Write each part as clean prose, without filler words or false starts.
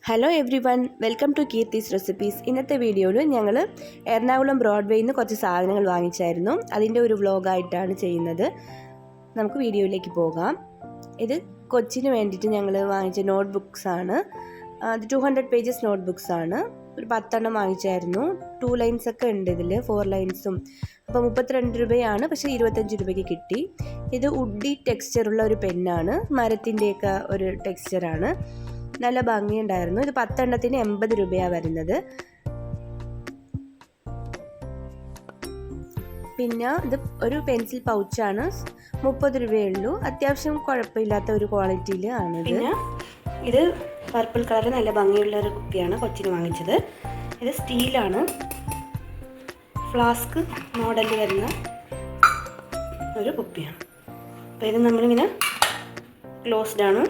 Hello everyone, welcome to Keerthi's recipes. ഇന്നത്തെ വീഡിയോയിൽ ഞങ്ങൾ എറണാകുളം ബ്രോഡ്വേയിൽ നിന്ന് കുറച്ച് സാധനങ്ങൾ വാങ്ങിച്ചായിരുന്നു. അതിൻ്റെ ഒരു വ്ലോഗായിട്ടാണ് ചെയ്യുന്നത്. നമുക്ക് വീഡിയോയിലേക്ക് പോകാം. ഇത് കൊച്ചിന് വേണ്ടിയിട്ട് ഞങ്ങൾ വാങ്ങിച്ച നോട്ട് ബുക്സാണ്. അത് 200 പേജസ് നോട്ട് ബുക്സാണ്. ഒരു 10 വാങ്ങിച്ചായിരുന്നു. 2 ലൈൻസൊക്കെ ഉണ്ട് ഇതിൽ, 4 ലൈൻസും. അപ്പോൾ 32 രൂപയാണ്, പക്ഷേ 25 രൂപയ്ക്ക് കിട്ടി. ഇത് വുഡി ടെക്സ്ചറുള്ള ഒരു പെന്നാണ്, മരത്തിൻ്റെയൊക്കെ ഒരു ടെക്സ്ചറാണ്. നല്ല ഭംഗിയുണ്ടായിരുന്നു. ഇത് 10 80 രൂപയാണ് വരുന്നത്. പിന്നെ ഇത് ഒരു പെൻസിൽ പൗച്ചാണ്, 30 രൂപയേ ഉള്ളൂ. അത്യാവശ്യം കുഴപ്പമില്ലാത്ത ഒരു ക്വാളിറ്റിയിൽ ആണ്. പിന്നെ ഇത് പർപ്പിൾ കളർ നല്ല ഭംഗിയുള്ള ഒരു കുപ്പിയാണ് കൊച്ചിന് വാങ്ങിച്ചത്. ഇത് സ്റ്റീലാണ്, ഫ്ലാസ്ക് മോഡലിൽ വരുന്ന ഒരു കുപ്പിയാണ്. അപ്പോൾ ഇത് നമ്മളിങ്ങനെ ക്ലോസ്ഡ് ആണ്,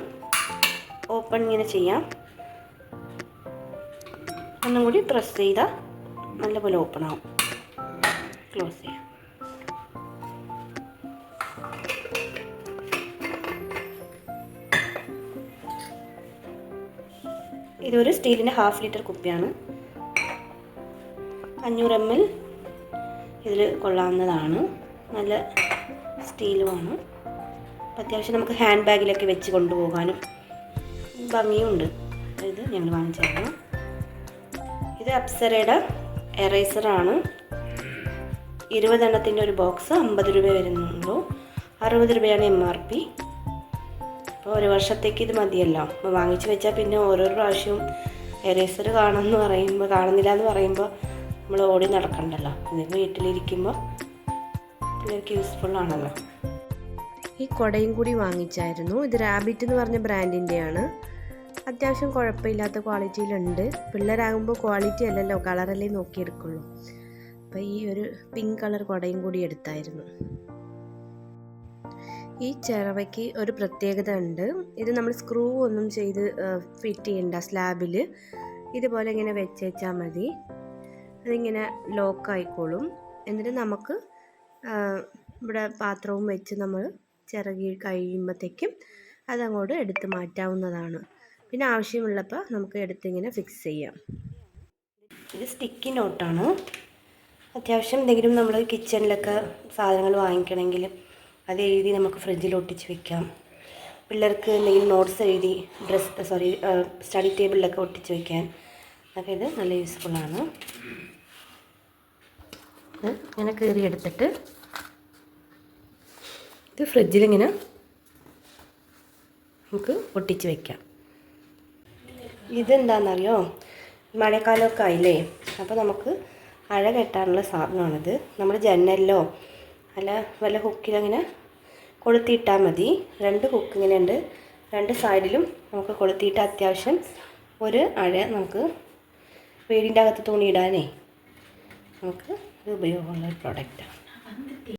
ഓപ്പൺ ഇങ്ങനെ ചെയ്യാം. ഒന്നും കൂടി പ്രസ് ചെയ്താൽ നല്ലപോലെ ഓപ്പൺ ആവും. ക്ലോസ് ചെയ്യാം. ഇതൊരു സ്റ്റീലിൻ്റെ 1/2 ലിറ്റർ കുപ്പിയാണ്. 500 ml ഇതിൽ കൊള്ളാവുന്നതാണ്. നല്ല സ്റ്റീലുമാണ്. അത്യാവശ്യം നമുക്ക് ഹാൻഡ് ബാഗിലൊക്കെ വെച്ച് കൊണ്ടുപോകാനും ഭംഗിയുണ്ട്. ഇത് ഞങ്ങൾ വാങ്ങിച്ചായിരുന്നു. ഇത് അപ്സരയുടെ എറേസറാണ്. 20 എണ്ണത്തിൻ്റെ ഒരു ബോക്സ് 50 രൂപ വരുന്നുള്ളൂ. 60 രൂപയാണ് MRP. അപ്പോൾ ഒരു വർഷത്തേക്ക് ഇത് മതിയല്ലോ. അപ്പോൾ വാങ്ങിച്ച് വെച്ചാൽ പിന്നെ ഓരോ പ്രാവശ്യവും എറേസർ കാണുന്നില്ല എന്ന് പറയുമ്പോൾ നമ്മൾ ഓടി നടക്കണ്ടല്ലോ. ഇത് വീട്ടിലിരിക്കുമ്പോൾ പിള്ളേർക്ക് യൂസ്ഫുൾ ആണല്ലോ. ഈ കുടയും കൂടി വാങ്ങിച്ചായിരുന്നു. ഇത് റാബിറ്റ് എന്ന് പറഞ്ഞ ബ്രാൻഡിൻ്റെയാണ്. അത്യാവശ്യം കുഴപ്പമില്ലാത്ത ക്വാളിറ്റിയിലുണ്ട്. പിള്ളേരാകുമ്പോൾ ക്വാളിറ്റി അല്ലല്ലോ, കളറല്ലേ നോക്കിയെടുക്കുള്ളൂ. അപ്പോൾ ഈ ഒരു പിങ്ക് കളർ കുടയും കൂടി എടുത്തായിരുന്നു. ഈ ചിറവയ്ക്ക് ഒരു പ്രത്യേകത ഉണ്ട്. ഇത് നമ്മൾ സ്ക്രൂ ഒന്നും ചെയ്ത് ഫിറ്റ് ചെയ്യണ്ട. സ്ലാബിൽ ഇതുപോലെ ഇങ്ങനെ വെച്ചാൽ മതി. അതിങ്ങനെ ലോക്കായിക്കോളും. എന്നിട്ട് നമുക്ക് ഇവിടെ പാത്രവും വെച്ച് നമ്മൾ ചിറകി കഴിയുമ്പോഴത്തേക്കും അതങ്ങോട്ട് എടുത്ത് മാറ്റാവുന്നതാണ്. പിന്നെ ആവശ്യമുള്ളപ്പോൾ നമുക്ക് എടുത്തിങ്ങനെ ഫിക്സ് ചെയ്യാം. ഇത് സ്റ്റിക്കി നോട്ടാണ്. അത്യാവശ്യം എന്തെങ്കിലും നമ്മൾ കിച്ചണിലൊക്കെ സാധനങ്ങൾ വാങ്ങിക്കണമെങ്കിൽ അത് എഴുതി നമുക്ക് ഫ്രിഡ്ജിൽ ഒട്ടിച്ച് വെക്കാം. പിള്ളേർക്ക് എന്തെങ്കിലും നോട്ട്സ് എഴുതി സ്റ്റഡി ടേബിളിലൊക്കെ ഒട്ടിച്ച് വയ്ക്കാൻ ഒക്കെ ഇത് നല്ല യൂസ്ഫുള്ളാണ്. ഇത് ഇങ്ങനെ കീറിയെടുത്തിട്ട് ഇത് ഫ്രിഡ്ജിലിങ്ങനെ നമുക്ക് ഒട്ടിച്ച് വയ്ക്കാം. ഇതെന്താണെന്നറിയോ, മഴക്കാലമൊക്കെ ആയില്ലേ, അപ്പോൾ നമുക്ക് അഴ കെട്ടാനുള്ള സാധനമാണിത്. നമ്മൾ ജനലിലോ അല്ല വല്ല ഹുക്കിലങ്ങനെ കൊളുത്തിയിട്ടാൽ മതി. 2 ഹുക്ക് ഇങ്ങനെ ഉണ്ട്. 2 സൈഡിലും നമുക്ക് കൊളുത്തിയിട്ട് അത്യാവശ്യം ഒരു അഴ നമുക്ക് വീടിൻ്റെ അകത്ത് തുണിയിടാനേ നമുക്ക് ഇത് ഉപയോഗമുള്ള ഒരു പ്രോഡക്റ്റാണ്.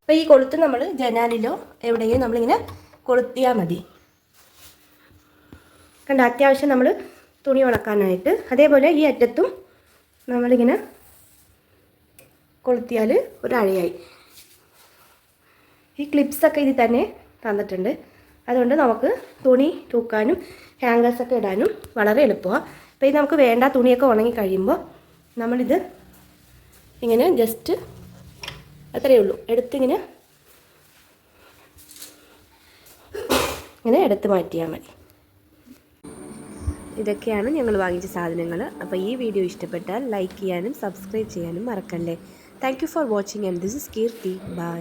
അപ്പോൾ ഈ കൊളുത്ത് നമ്മൾ ജനാലിലോ എവിടെയെങ്കിലും നമ്മളിങ്ങനെ കൊളുത്തിയാൽ മതി. കണ്ട, അത്യാവശ്യം നമ്മൾ തുണി ഉണക്കാനായിട്ട്. അതേപോലെ ഈ അറ്റത്തും നമ്മളിങ്ങനെ കൊളുത്തിയാൽ ഒരു അഴയായി. ഈ ക്ലിപ്സൊക്കെ ഇതിൽ തന്നെ തന്നിട്ടുണ്ട്. അതുകൊണ്ട് നമുക്ക് തുണി തൂക്കാനും ഹാങ്കേഴ്സൊക്കെ ഇടാനും വളരെ എളുപ്പമാണ്. അപ്പോൾ ഇത് നമുക്ക് വേണ്ട തുണിയൊക്കെ ഉണങ്ങി കഴിയുമ്പോൾ നമ്മളിത് ഇങ്ങനെ ജസ്റ്റ് അത്രയേ ഉള്ളൂ എടുത്തിങ്ങനെ ഇങ്ങനെ എടുത്ത് മാറ്റിയാൽ മതി. ഇതൊക്കെയാണ് ഞങ്ങൾ വാങ്ങിച്ച സാധനങ്ങൾ. അപ്പോൾ ഈ വീഡിയോ ഇഷ്ടപ്പെട്ടാൽ ലൈക്ക് ചെയ്യാനും സബ്സ്ക്രൈബ് ചെയ്യാനും മറക്കല്ലേ. Thank you for watching and this is Keerthi. By.